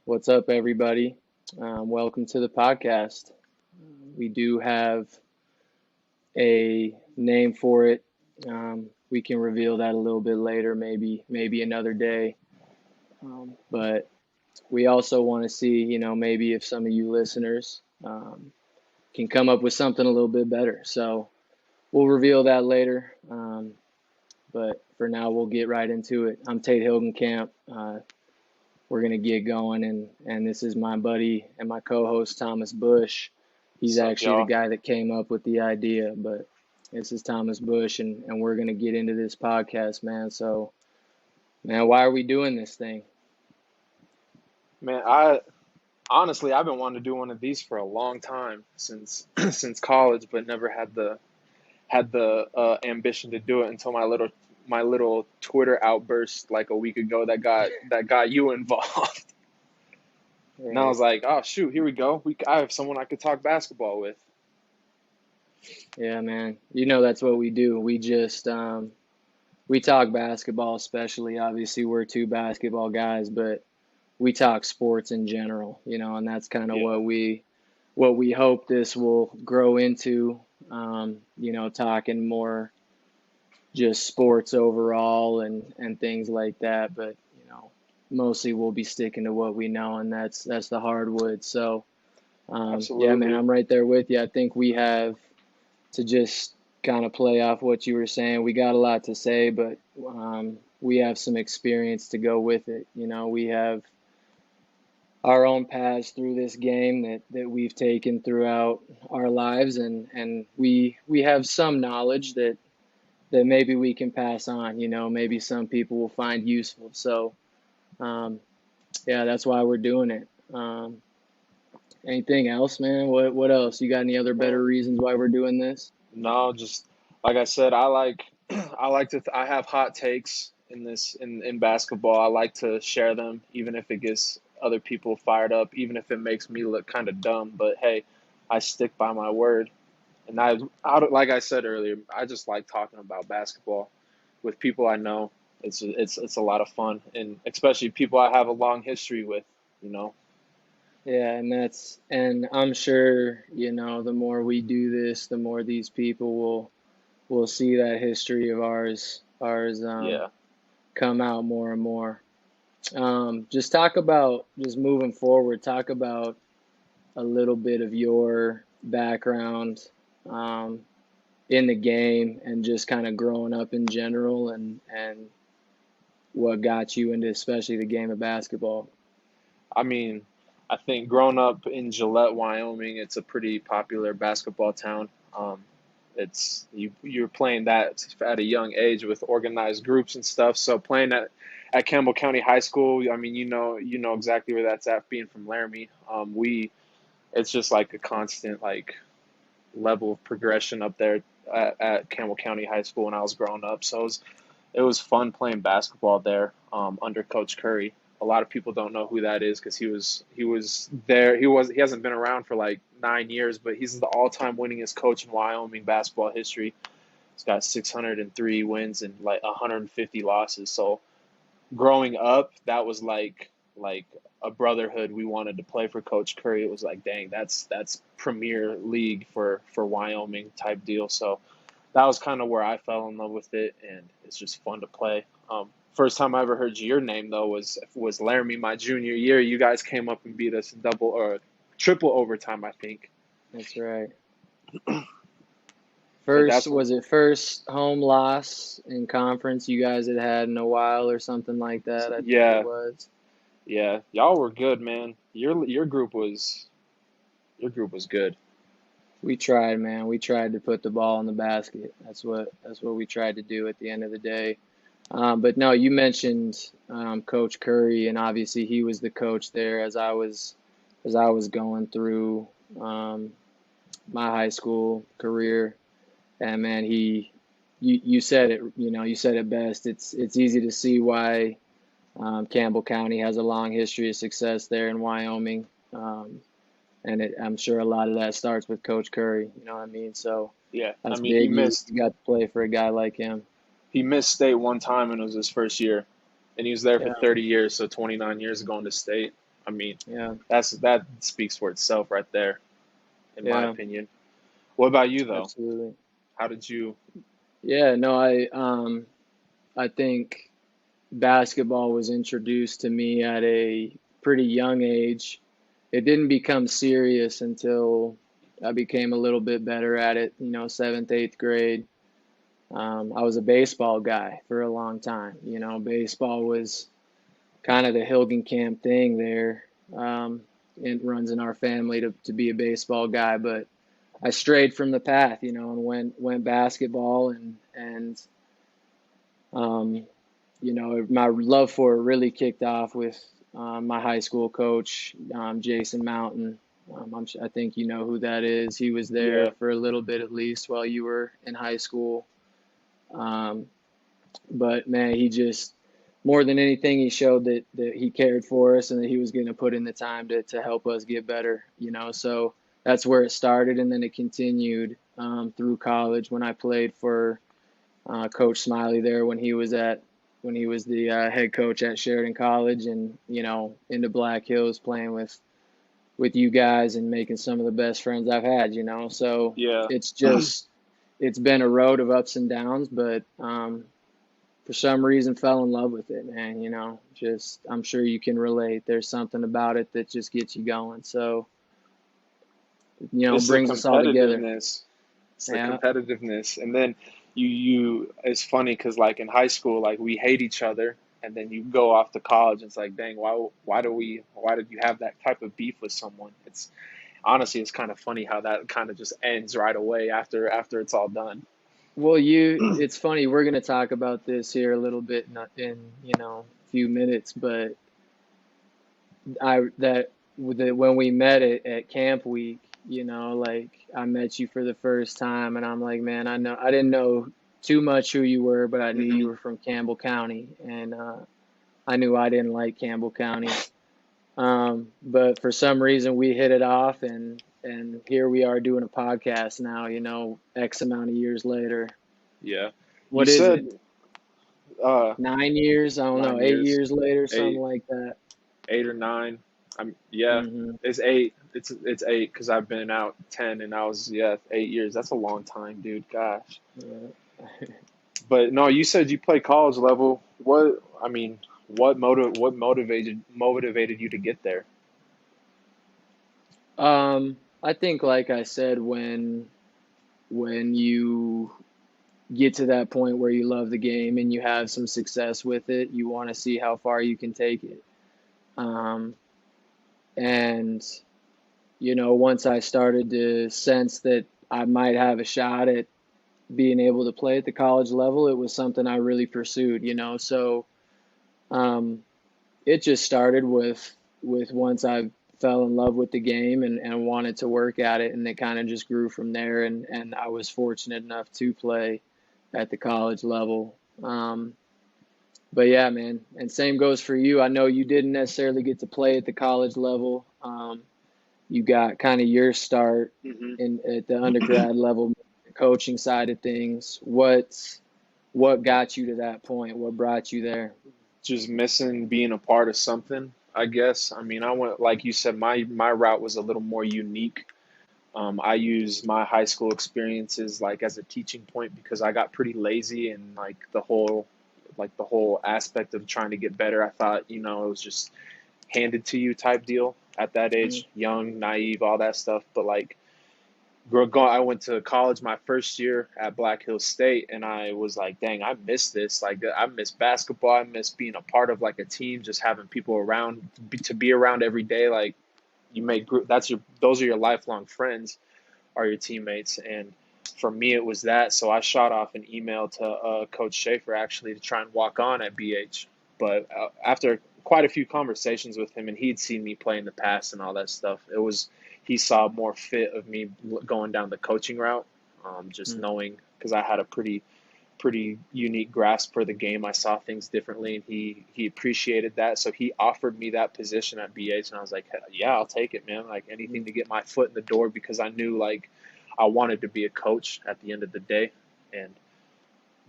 What's up, everybody? Welcome to the podcast. We do have a name for it. We can reveal that a little bit later, maybe another day. But we also want to see, maybe if some of you listeners can come up with something a little bit better. So we'll reveal that later. But for now, we'll get right into it. I'm Tate Hilgenkamp. We're gonna get going, and this is my buddy and my co-host Thomas Bush. He's What's up, actually the y'all? guy that came up with the idea, but this is Thomas Bush, and we're gonna get into this podcast, man. So, man, why are we doing this thing? Man, I honestly I've been wanting to do one of these for a long time since since college, but never had the ambition to do it until my little Twitter outburst like a week ago that got you involved. And I Right? was like, oh shoot, here we go. I have someone I could talk basketball with. Yeah, man. That's what we do. We talk basketball, especially. Obviously, we're two basketball guys, but we talk sports in general. And that's kind of Yeah, what we hope this will grow into, talking more just sports overall and things like that. But, mostly we'll be sticking to what we know, and that's the hardwood. So, yeah, man, absolutely. I'm right there with you. I think we have to just kind of play off what you were saying. We got a lot to say, but we have some experience to go with it. We have our own paths through this game that we've taken throughout our lives, and we have some knowledge that maybe we can pass on. Maybe some people will find useful. So um, yeah, that's why we're doing it. Anything else, man? What else? You got any other better Man, reasons why we're doing this? no, just like I said, I like I have hot takes in basketball. I like to share them, even if it gets other people fired up, even if it makes me look kind of dumb. But hey, I stick by my word. And like I said earlier, I just like talking about basketball with people I know. It's a lot of fun, and especially people I have a long history with. You know, Yeah, and I'm sure, the more we do this, the more these people will see that history of ours yeah. come out more and more. Just talk about just moving forward, talk about a little bit of your background um, in the game and just kind of growing up in general and what got you into especially the game of basketball. I mean, I think growing up in Gillette, Wyoming, it's a pretty popular basketball town. It's you're playing that at a young age with organized groups and stuff. So playing at Campbell County High School, I mean, you know exactly where that's at. Being from Laramie, we it's just like a constant like level of progression up there at Campbell County High School when I was growing up. So it was fun playing basketball there under Coach Curry. A lot of people don't know who that is because he was there. He hasn't been around for like 9 years, but he's the all-time winningest coach in Wyoming basketball history. He's got 603 wins and like 150 losses. So growing up, that was like a brotherhood. We wanted to play for Coach Curry. It was like, dang, that's Premier League for Wyoming type deal. So that was kind of where I fell in love with it, and it's just fun to play. First time I ever heard your name though was Laramie my junior year. You guys came up and beat us in double or triple overtime, I think. That's right. But First, that's was it first home loss in conference you guys had in a while or something like that? I think it yeah, was. yeah. Y'all were good, man. Your group was good. We tried, man. We tried to put the ball in the basket. That's what we tried to do at the end of the day. But no, you mentioned Coach Curry, and obviously he was the coach there as I was going through um, my high school career. And man, you said it, you said it best. It's easy to see why Campbell County has a long history of success there in Wyoming. And I'm sure a lot of that starts with Coach Curry. You know what I mean? So Yeah, I that's mean he big. You missed got to play for a guy like him. he missed state one time and it was his first year, and he was there for Yeah, 30 years, so 29 years going to state. I mean, Yeah. that speaks for itself right there, in my Yeah. opinion. What about you though? Absolutely. How did you? Yeah. No, I think basketball was introduced to me at a pretty young age. It didn't become serious until I became a little bit better at it, seventh, eighth grade. I was a baseball guy for a long time. Baseball was kind of the Hilgenkamp thing there. It runs in our family to be a baseball guy, but I strayed from the path, and went basketball and um, my love for it really kicked off with my high school coach, Jason Mountain. I think you know who that is. He was there Yeah, for a little bit at least while you were in high school. Um, but man, he just more than anything, he showed that he cared for us and that he was going to put in the time to help us get better. So that's where it started, and then it continued through college when I played for Coach Smiley there when he was the head coach at Sheridan College, and into Black Hills playing with you guys and making some of the best friends I've had. So yeah. it's been a road of ups and downs, but for some reason fell in love with it, man. Just I'm sure you can relate. There's something about it that just gets you going. So It's the brings us all together. competitiveness. It's the Yeah. competitiveness, and then you. It's funny because like in high school, like we hate each other, and then you go off to college. And it's like, dang, why did you have that type of beef with someone? It's honestly, it's kind of funny how that kind of just ends right away after it's all done. Well, it's funny. We're going to talk about this here a little bit in a few minutes, but when we met at camp week, like I met you for the first time, and I'm like, man, I didn't know too much who you were, but I knew Hmm. you were from Campbell County, and I knew I didn't like Campbell County. But for some reason we hit it off, and here we are doing a podcast now, X amount of years later. Yeah, you What is it? said 9 years? I don't know, 9 years, 8 years later, something eight, like that. 8 or 9. Yeah, Hmm. it's eight. It's eight because I've been out 10, and I was, yeah, 8 years. That's a long time, dude. Gosh. Yeah. But no, you said you play college level. What motivated you to get there? I think, like I said, when you get to that point where you love the game and you have some success with it, you want to see how far you can take it. Um, and once I started to sense that I might have a shot at being able to play at the college level, it was something I really pursued. So um, it just started with once I fell in love with the game and wanted to work at it, and it kind of just grew from there. And I was fortunate enough to play at the college level. But yeah, man, and same goes for you. I know you didn't necessarily get to play at the college level. You got kind of your start Hmm. in at the undergrad level, the coaching side of things. What got you to that point? What brought you there? Just missing being a part of something, I guess. I mean, I went like you said, my route was a little more unique. I used my high school experiences like as a teaching point because I got pretty lazy and like the whole aspect of trying to get better. I thought, it was just handed to you type deal at that Mm, age, young, naive, all that stuff. But like I went to college my first year at Black Hills State, and I was like, dang, I miss this. Like, I miss basketball. I miss being a part of like a team, just having people around to be around every day. Like, you make group. Those are your lifelong friends, are your teammates. And for me, it was that. So I shot off an email to Coach Schaefer actually to try and walk on at BH. But after quite a few conversations with him, and he'd seen me play in the past and all that stuff, he saw more fit of me going down the coaching route. Just mm, knowing because I had a pretty unique grasp for the game. I saw things differently, and he appreciated that. So he offered me that position at BH, and I was like, yeah, I'll take it, man. Like anything mm, to get my foot in the door because I knew like I wanted to be a coach at the end of the day, and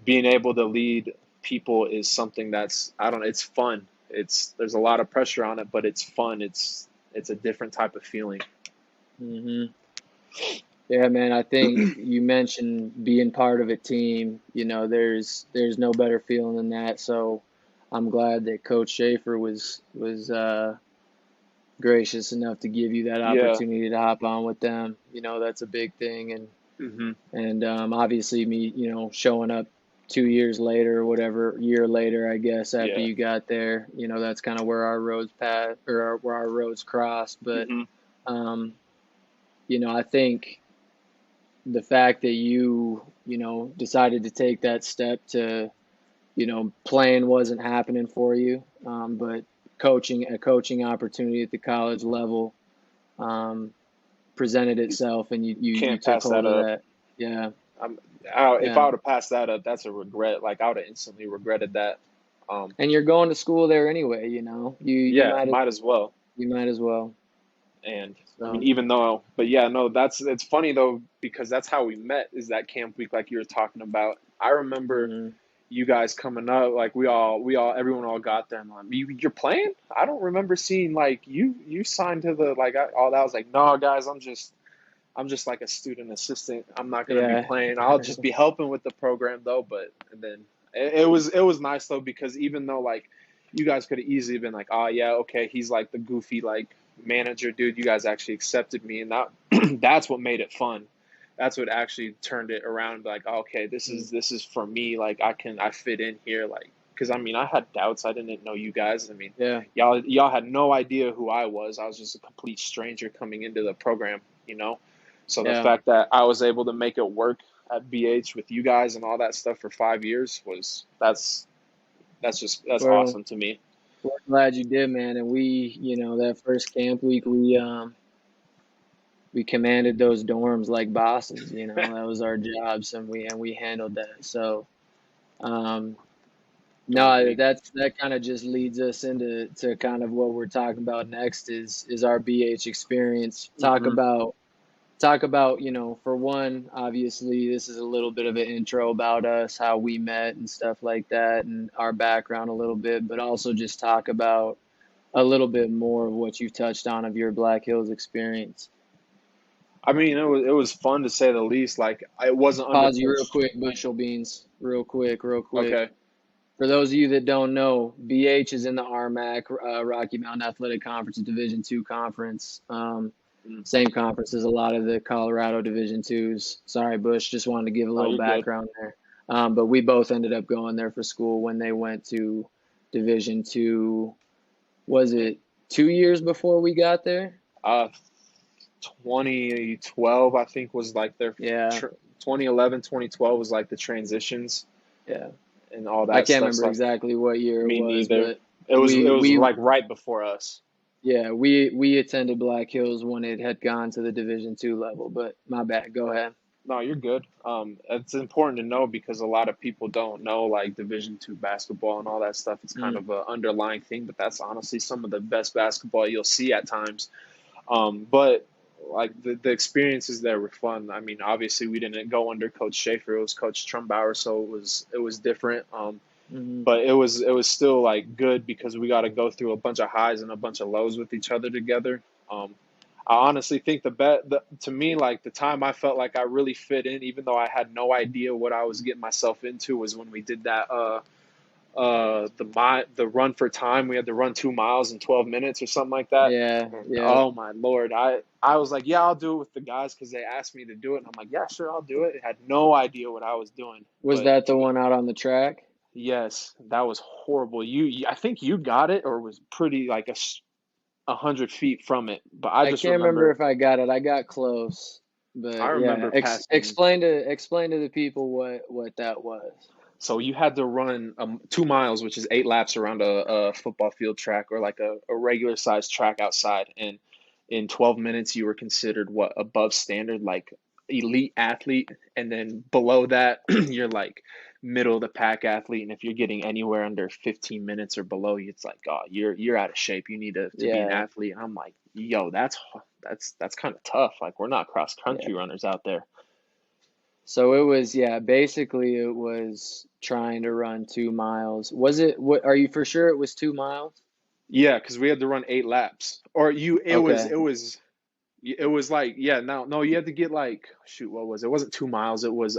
being able to lead people is something that's I don't know, it's fun. there's a lot of pressure on it, but it's fun. It's a different type of feeling. Hmm. Yeah, man, I think you mentioned being part of a team. There's no better feeling than that. So I'm glad that Coach Schaefer was gracious enough to give you that Yeah. opportunity to hop on with them. That's a big thing, Hmm. and obviously me, showing up 2 years later or whatever, year later, I guess, after Yeah. you got there, that's kind of where our roads passed or where our roads crossed. But Hmm. um, I think the fact that you decided to take that step to, playing wasn't happening for you, but a coaching opportunity at the college level um, presented itself, and you Can't took pass that hold of up. that. Yeah, I'm, if I yeah. would have passed that up, that's a regret. Like I would have instantly regretted that. Um, And you're going to school there anyway, you yeah, might as might as well. you might as well. And I mean, So, even though, but yeah, no, it's funny though because that's how we met. Is that camp week like you were talking about? I remember mhm. you guys coming up, like everyone all got there. And like, you're playing? I don't remember seeing like you signed to the like all that. I was like, no, guys, I'm just like a student assistant. I'm not gonna be Yeah. playing. I'll just be helping with the program though. But and then it was nice though because even though like you guys could have easily been like, oh yeah, okay, he's like the goofy like manager dude. You guys actually accepted me, and that that's what made it fun. That's what actually turned it around. Like, okay, this Mm. is this is for me. Like, I fit in here. Like, because I mean, I had doubts. I didn't know you guys. I mean, Yeah. y'all had no idea who I was. I was just a complete stranger coming into the program. You know, so the Yeah. fact that I was able to make it work at BH with you guys and all that stuff for 5 years was that's Well, awesome to me. we're glad you did, man. And that first camp week, we commanded those dorms like bosses. That was our jobs, and we handled that. So, um, Dorm no, week. that kind of just leads us into kind of what we're talking about next is our BH experience. Hmm. Talk about, for one, obviously this is a little bit of an intro about us, how we met and stuff like that, and our background a little bit, but also just talk about a little bit more of what you've touched on of your Black Hills experience. I mean, it was fun to say the least. Like, it wasn't under Pause you real coach. quick, bushel beans, real quick, real quick. Okay. For those of you that don't know, BH is in the RMAC, Rocky Mountain Athletic Conference, Division II conference. Mm. Same conference as a lot of the Colorado Division twos. Sorry, Bush, just wanted to give a No, little you're good. background there. But we both ended up going there for school when they went to Division II. Was it 2 years before we got there? Uh, 2012, I think, was like their Yeah, 2011, 2012 was like the transitions yeah. and all I that can't stuff. remember So exactly what year it me was, neither. but It we was we like right before us. yeah, we attended Black Hills when it had gone to the Division II level, but my bad. Go ahead. No, you're good. It's important to know because a lot of people don't know like Division II basketball and all that stuff. It's kind Mm, of a underlying thing, but that's honestly some of the best basketball you'll see at times. But like the experiences there were fun. I mean, obviously we didn't go under Coach Schaefer; it was Coach Trumbauer, so it was different. mhm. But it was still like good because we got to go through a bunch of highs and a bunch of lows with each other together. Um, I honestly think to me like the time I felt like I really fit in, even though I had no idea what I was getting myself into, was when we did that the run for time. We had to run 2 miles in 12 minutes or something like that. Yeah, And yeah. oh my lord, I was like, yeah, I'll do it with the guys because they asked me to do it, and I'm like, yeah, sure, I'll do it. I had no idea what I was doing, Was but that the one out on the track? yes, that was horrible. I think you got it or was pretty like 100 feet from it, but I I just can't remember remember if I got it. I got close, I but yeah. remember passing. Explain to the people what that was. So you had to run 2 miles, which is 8 laps around a football field track or like a regular sized track outside. And in 12 minutes, you were considered what above standard, like elite athlete. And then below that, you're like middle of the pack athlete. And if you're getting anywhere under 15 minutes or below, it's like, oh, you're out of shape. You need to be an Yeah, athlete. And I'm like, yo, that's kind of tough. Like we're not cross country yeah. runners out there. So it was, yeah, basically it was trying to run 2 miles. Was it, what, are you for sure it was 2 miles? Yeah, because we had to run 8 laps. Or you, Okay. it was like, yeah, no, you had to get like, shoot, what was it? It wasn't 2 miles. It was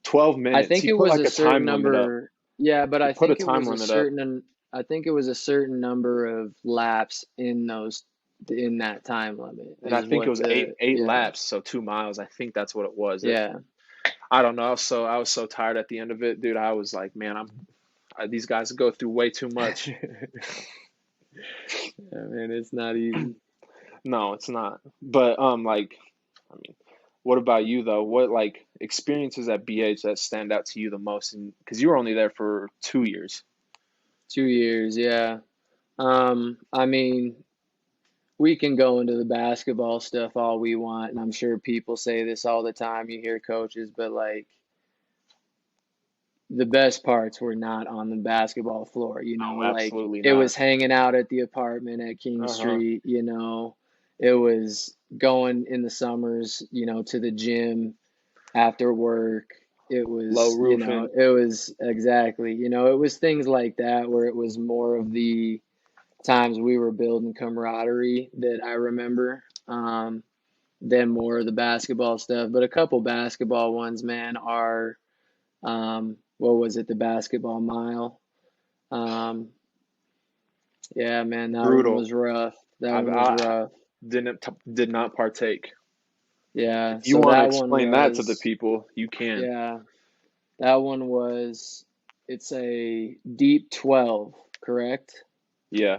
12 I minutes. think He it put was like a a certain time limit up. number. Yeah, but He I put a think it time was a limit up. certain I think it was a certain number of laps in those in that time limit And I is think it what was eight yeah. laps, so 2 miles. I think that's what it was. Yeah. I don't know. I was so tired at the end of it, dude. I was like, man, these guys go through way too much. Yeah, man, it's not easy. No, it's not. But like, I mean, what about you though? What like experiences at BH that stand out to you the most? And because you were only there for 2 years. 2 years, yeah. I mean, we can go into the basketball stuff all we want, and I'm sure people say this all the time. You hear coaches, but like the best parts were not on the basketball floor, No, like absolutely it not. was hanging out at the apartment at King Uh-huh. Street, it was going in the summers, to the gym after work. It Low was, roofing. it was exactly, it was things like that where it was more of the times we were building camaraderie that I remember, than more of the basketball stuff. But a couple basketball ones, man, are what was it, the basketball mile? Um, yeah, man, that one Brutal. was rough. That I, one was I rough. did not partake. Yeah, If you so want to that one explain that to the was, people, you can. yeah, that one was, it's a deep 12, correct? Yeah.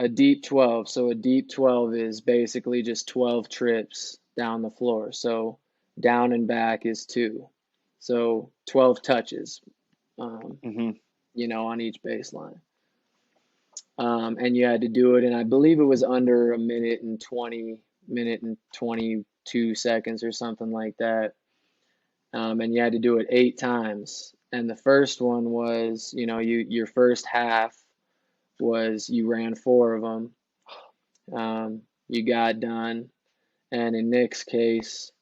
A deep 12. So a deep 12 is basically just 12 trips down the floor. So down and back is two. So 12 touches, um, Hmm. on each baseline. And you had to do it, and I believe it was under a minute and 22 seconds or something like that. And you had to do it 8 times. And the first one was, your first half was you ran four of them. You got done. And in Nick's case,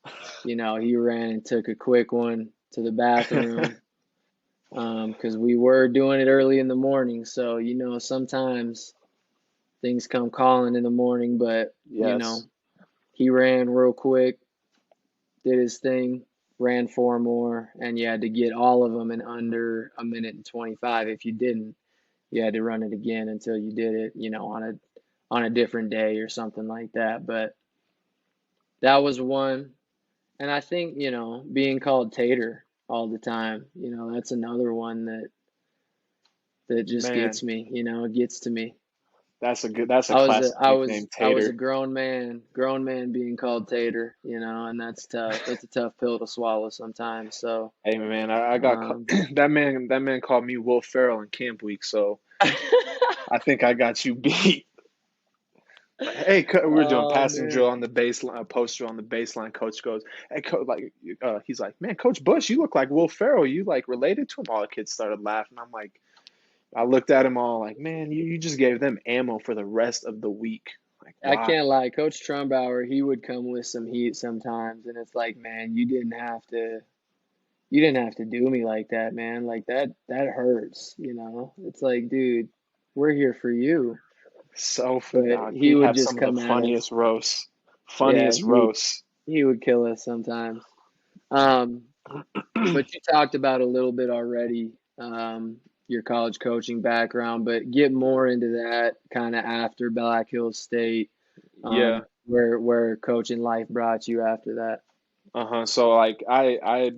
he ran and took a quick one to the bathroom, because we were doing it early in the morning. So, sometimes things come calling in the morning, but, Yes. he ran real quick, did his thing, ran four more, and you had to get all of them in under a minute and 25. If you didn't, you had to run it again until you did it, on a different day or something like that. But that was one. And I think, being called Tater all the time, that's another one that just Man, gets me, it gets to me. that's a classic nickname, I was a Tater. grown man being called Tater, and that's tough. That's a tough pill to swallow sometimes. So, Hey man, I got um, that man called me Will Ferrell in camp week, so I think I got you beat. Like, hey, we were doing oh passing man, drill on the baseline, a poster on the baseline. Coach goes, "Hey, coach, like, he's like, man, Coach Bush, you look like Will Ferrell. You like related to him?" All the kids started laughing. I'm like, I looked at him all like, man, you just gave them ammo for the rest of the week. Like, I why? can't lie. Coach Trumbauer, he would come with some heat sometimes, and it's like, man, you didn't have to do me like that, man. Like that hurts, It's like, dude, we're here for you. So But he he'd would have just some of the come at us. funniest roasts, Yeah, funniest roasts. he would kill us sometimes. Um, but you talked about a little bit already, your college coaching background, but get more into that kind of after Black Hills State, Yeah. where coaching life brought you after that. Uh-huh. So like I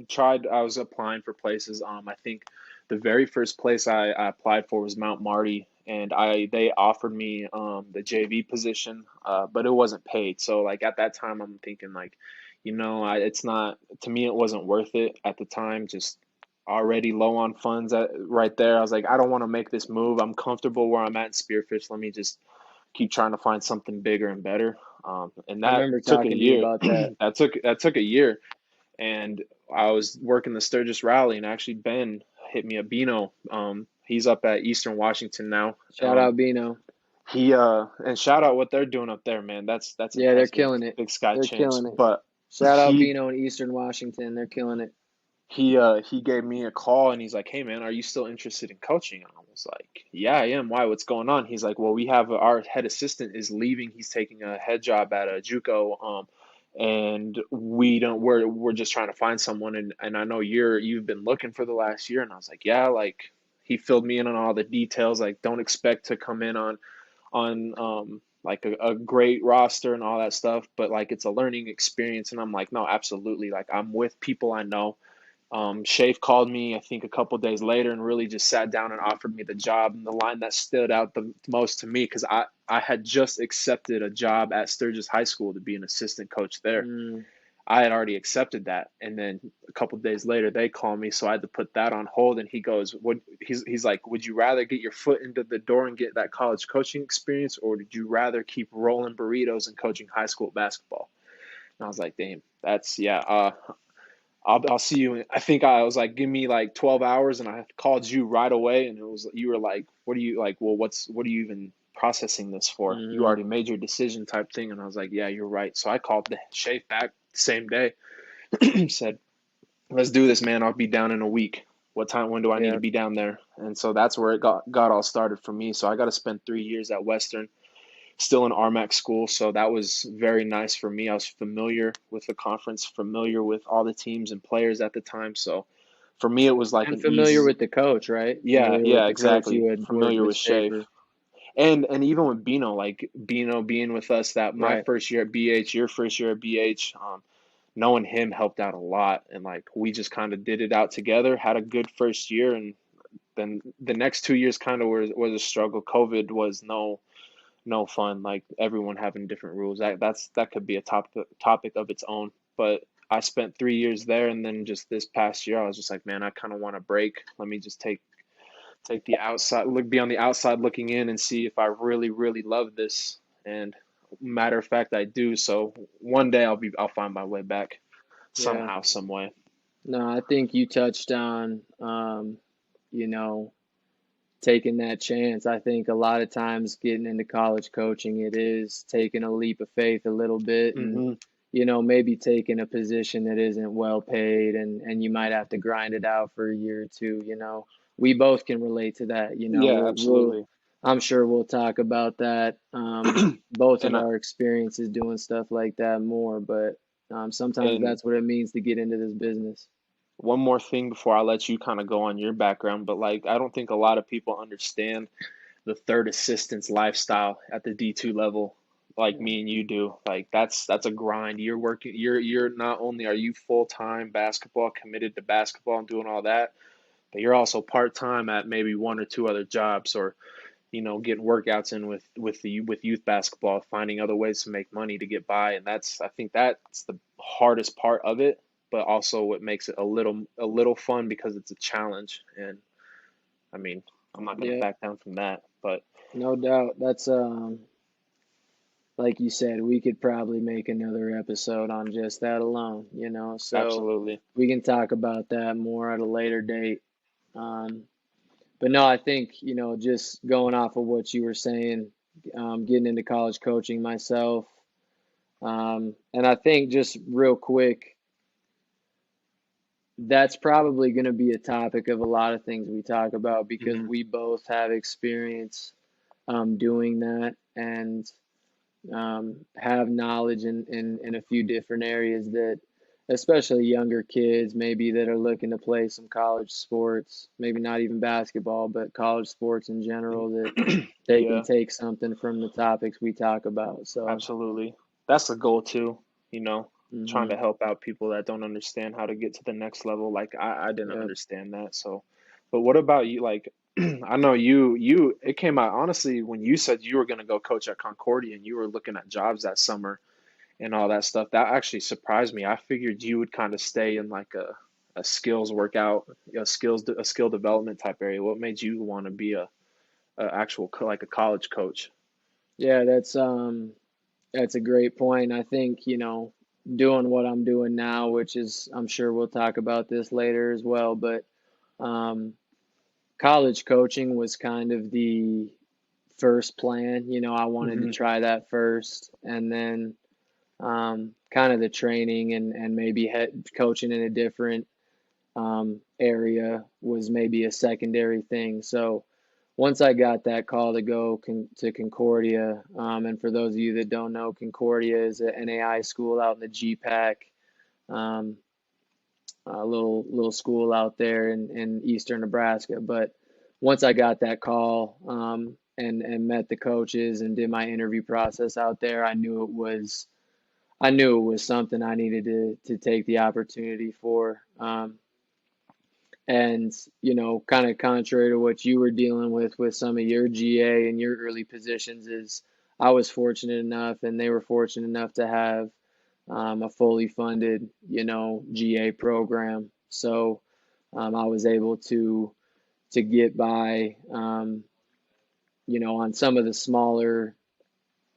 was applying for places. I think the very first place I applied for was Mount Marty, and I they offered me the JV position, but it wasn't paid. So like at that time I'm thinking like, it's not, to me it wasn't worth it at the time, just already low on funds right there. I was like, I don't want to make this move. I'm comfortable where I'm at in Spearfish. Let me just keep trying to find something bigger and better. And I that remember took a talking to you year. about that. That took a year, and I was working the Sturgis rally, and actually Ben hit me a Bino. He's up at Eastern Washington now. Shout out Bino. He and shout out what they're doing up there, man. That's Yeah, they're impressive. killing it. Big Sky They're Champs, killing it. but Shout out he Bino in Eastern Washington. They're killing it. he gave me a call and he's like, "Hey man, are you still interested in coaching?" And I was like, "Yeah, I am. Why? What's going on?" He's like, "Well, we have our head assistant is leaving. He's taking a head job at a JUCO, and we don't. We're just trying to find someone. And I know you've been looking for the last year." And I was like, "Yeah." Like he filled me in on all the details. Like, don't expect to come in on like a great roster and all that stuff, but like it's a learning experience. And I'm like, no, absolutely. Like I'm with people I know. Shafe called me, I think, a couple days later and really just sat down and offered me the job. And the line that stood out the most to me, because I had just accepted a job at Sturgis High School to be an assistant coach there. Mm, I had already accepted that, and then a couple of days later they call me, so I had to put that on hold. And he goes, "What?" He's like, "Would you rather get your foot into the door and get that college coaching experience, or did you rather keep rolling burritos and coaching high school basketball?" And I was like, "Damn, that's yeah. I'll see you." I think I was like, "Give me like 12 hours," and I called you right away, and it was you were like, "What are you like? Well, what are you even processing this for? You mm, already made your decision," type thing. And I was like, "Yeah, you're right." So I called the Shafe back the same day, said, "Let's do this, man. I'll be down in a week. What time? When do I need to yeah. be down there?" And so that's where it got all started for me. So I got to spend 3 years at Western, still in RMAC school. So that was very nice for me. I was familiar with the conference, familiar with all the teams and players at the time. So for me, it was like And an familiar easy, with the coach, right? yeah, Familiar with yeah, the coach exactly. you had worked Familiar with with Shafe. Schaefer. And even with Bino, like Bino being with us that my Right. first year at BH, your first year at BH, knowing him helped out a lot. And like we just kind of did it out together, had a good first year, and then the next 2 years kind of was a struggle. COVID was no fun. Like everyone having different rules. That could be a topic of its own. But I spent 3 years there, and then just this past year, I was just like, man, I kind of want a break. Let me just take the outside look, be on the outside looking in, and see if I really love this. And matter of fact, I do. So one day I'll find my way back Yeah. somehow, some way. No, I think you touched on, you know, taking that chance. I think a lot of times getting into college coaching, it is taking a leap of faith a little bit and, Hmm. maybe taking a position that isn't well paid and you might have to grind it out for a year or two, We both can relate to that, Yeah, we'll absolutely. I'm sure we'll talk about that, both of And our experiences doing stuff like that more, but sometimes and that's what it means to get into this business. one more thing before I let you kind of go on your background, but like I don't think a lot of people understand the third assistant's lifestyle at the D2 level like me and you do. Like that's a grind. You're not only are you full-time basketball committed to basketball and doing all that, but you're also part-time at maybe one or two other jobs, or getting workouts in with youth basketball, finding other ways to make money to get by. And I think that's the hardest part of it, but also what makes it a little fun because it's a challenge. And I mean, I'm not going to Yeah, back down from that, but no doubt. That's like you said, we could probably make another episode on just that alone, so absolutely. we can talk about that more at a later date. Um, but no, I think, just going off of what you were saying, getting into college coaching myself, and I think just real quick, that's probably going to be a topic of a lot of things we talk about because Hmm. we both have experience doing that and have knowledge in a few different areas that, especially younger kids, maybe that are looking to play some college sports, maybe not even basketball, but college sports in general, that they can Yeah, take something from the topics we talk about. So, absolutely. That's the goal too, you know, trying hmm to help out people that don't understand how to get to the next level. Like I didn't yeah. understand that. So, but what about you? Like, I know it came out honestly when you said you were going to go coach at Concordia and you were looking at jobs that summer and all that stuff. That actually surprised me. I figured you would kind of stay in like a skills workout, a skill development type area. What made you want to be a actual like a college coach? Yeah, that's a great point. I think, doing what I'm doing now, which is, I'm sure we'll talk about this later as well, but um, college coaching was kind of the first plan. I wanted to Hmm. try that first, and then kind of the training and maybe head coaching in a different area was maybe a secondary thing. So once I got that call to go to Concordia, and for those of you that don't know, Concordia is an NAI school out in the GPAC, um, a little school out there in eastern Nebraska. But once I got that call, and met the coaches and did my interview process out there, I knew it was something I needed to take the opportunity for. And, kind of contrary to what you were dealing with some of your GA and your early positions, is I was fortunate enough and they were fortunate enough to have a fully funded, GA program. So I was able to get by, on some of the smaller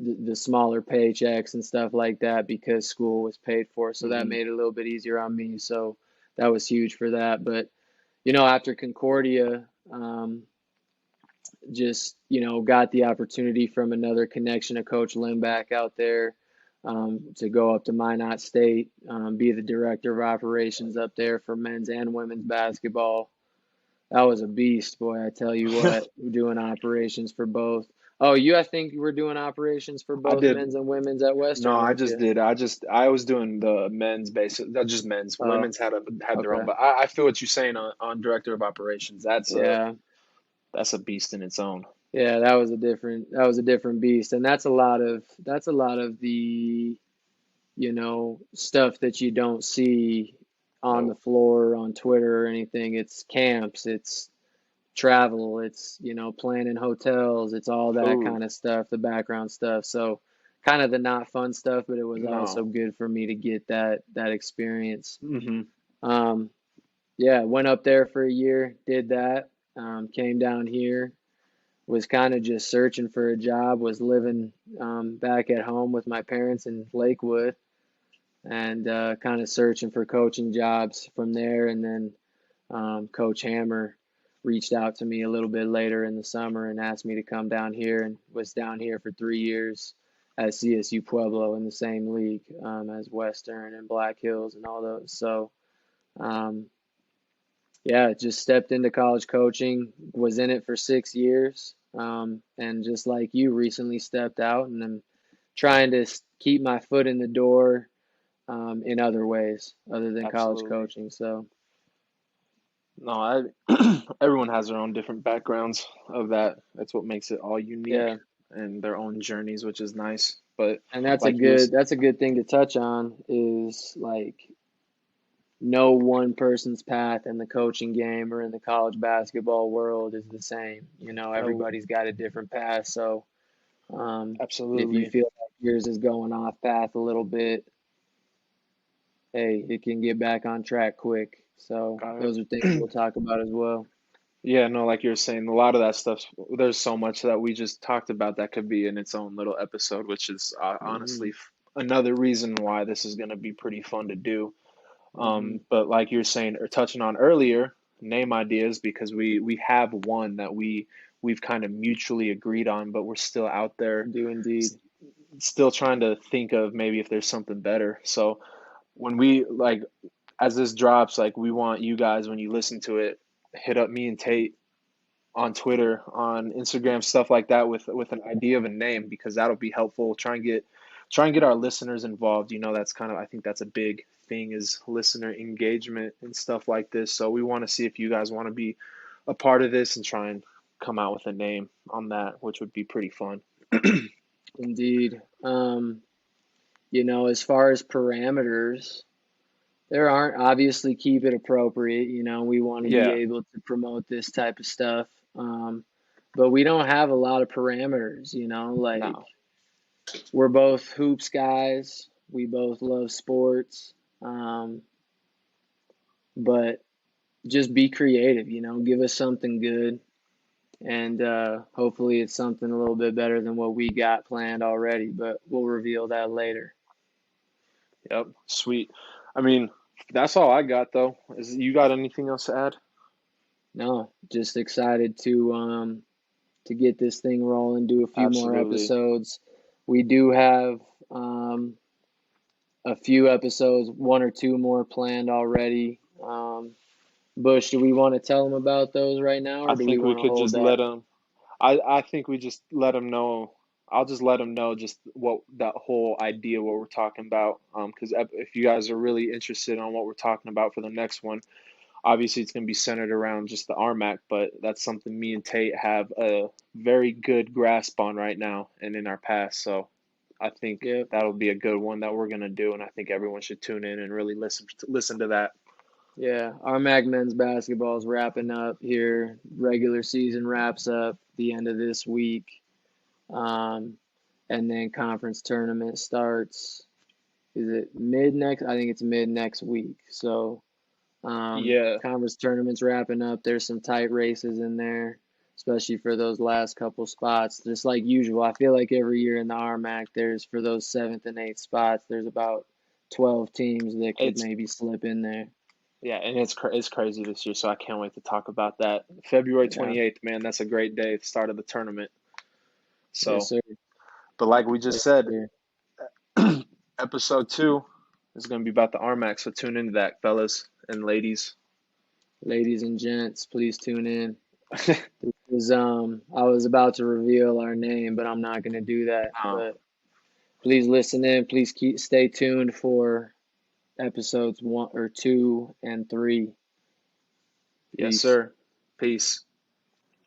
paychecks and stuff like that because school was paid for. So that Hmm. made it a little bit easier on me. So that was huge for that. But after Concordia, just got the opportunity from another connection of Coach Limback out there, to go up to Minot State, be the director of operations up there for men's and women's basketball. That was a beast, boy. I tell you what, doing operations for both. Oh, I think you were doing operations for I both did. men's and women's at No, Western, I weren't just you? did. I was doing the men's basic, not just men's. Oh, Women's had their own, okay. but I feel what you're saying on director of operations. Yeah. That's a beast in its own. Yeah, that was a different beast. And that's a lot of the, stuff that you don't see on the No. floor, on Twitter or anything. It's camps, it's travel, it's, planning hotels, it's all that Food. kind of stuff, the background stuff. So kind of the not fun stuff, but it was also No. good for me to get that experience. Hmm. Um, yeah, went up there for a year, did that, came down here, was kind of just searching for a job, was living back at home with my parents in Lakewood, and kind of searching for coaching jobs from there. And then Coach Hammer reached out to me a little bit later in the summer and asked me to come down here, and was down here for 3 years at CSU Pueblo in the same league, as Western and Black Hills and all those. So, um, yeah, just stepped into college coaching, was in it for 6 years, and just like you, recently stepped out, and I'm trying to keep my foot in the door, in other ways other than college Absolutely. coaching. So, No, everyone has their own different backgrounds of that. That's what makes it all unique yeah, and their own journeys, which is nice. But and that's a like you good was, that's a good thing to touch on, is like no one person's path in the coaching game or in the college basketball world is the same. no, Everybody's got a different path. So, if you absolutely. feel like yours is going off path a little bit, hey, it can get back on track quick. So Got those are things it. we'll talk about as well. Yeah, no, like you were saying, a lot of that stuff, there's so much that we just talked about that could be in its own little episode, which is honestly Hmm. another reason why this is going to be pretty fun to do. Hmm. But like you were saying or touching on earlier, name ideas because we have one that we've kind of mutually agreed on, but we're still out there, Do indeed. s- still trying to think of maybe if there's something better. So when we like as this drops, like we want you guys when you listen to it, hit up me and Tate on Twitter, on Instagram, stuff like that with an idea of a name because that'll be helpful. Try and get our listeners involved. That's kind of I think that's a big thing is listener engagement and stuff like this. So we want to see if you guys want to be a part of this and try and come out with a name on that, which would be pretty fun. Indeed. As far as parameters, there aren't, obviously keep it appropriate. We want to be Yeah, able to promote this type of stuff. But we don't have a lot of parameters, like no, we're both hoops guys. We both love sports. Um, but just be creative, give us something good. And hopefully it's something a little bit better than what we got planned already, but we'll reveal that later. yep, sweet. I mean, that's all I got though. Is you got anything else to add? No, just excited to get this thing rolling, do a few more Absolutely. episodes. We do have um, a few episodes, one or two more planned already. Bush, do we want to tell them about those right now, I or do we think we want to could hold just that? let them. I think we just let them know. I'll just let them know just what that whole idea what we're talking about. Because if you guys are really interested on what we're talking about for the next one, obviously it's going to be centered around just the RMAC, but that's something me and Tate have a very good grasp on right now and in our past. So I think Yep. that'll be a good one that we're going to do, and I think everyone should tune in and really listen to that. Yeah, our MAC men's basketball is wrapping up here. Regular season wraps up the end of this week. Um, and then conference tournament starts. Is it mid next? I think it's mid next week. So, Yeah, conference tournament's wrapping up. There's some tight races in there, especially for those last couple spots. Just like usual, I feel like every year in the RMAC, there's for those seventh and eighth spots, there's about 12 teams that could it's maybe slip in there. yeah, and it's crazy this year, so I can't wait to talk about that. February Yeah. 28th, man, that's a great day, the start of the tournament. Yes, So, sir. but like we just Yes, said, sir. episode 2 is going to be about the RMAC, so tune into that, fellas and ladies. Ladies and gents, please tune in. This is I was about to reveal our name, but I'm not gonna do that. Oh, But please listen in. Please stay tuned for episodes 1 or 2 and 3. yes, Peace. sir. Peace.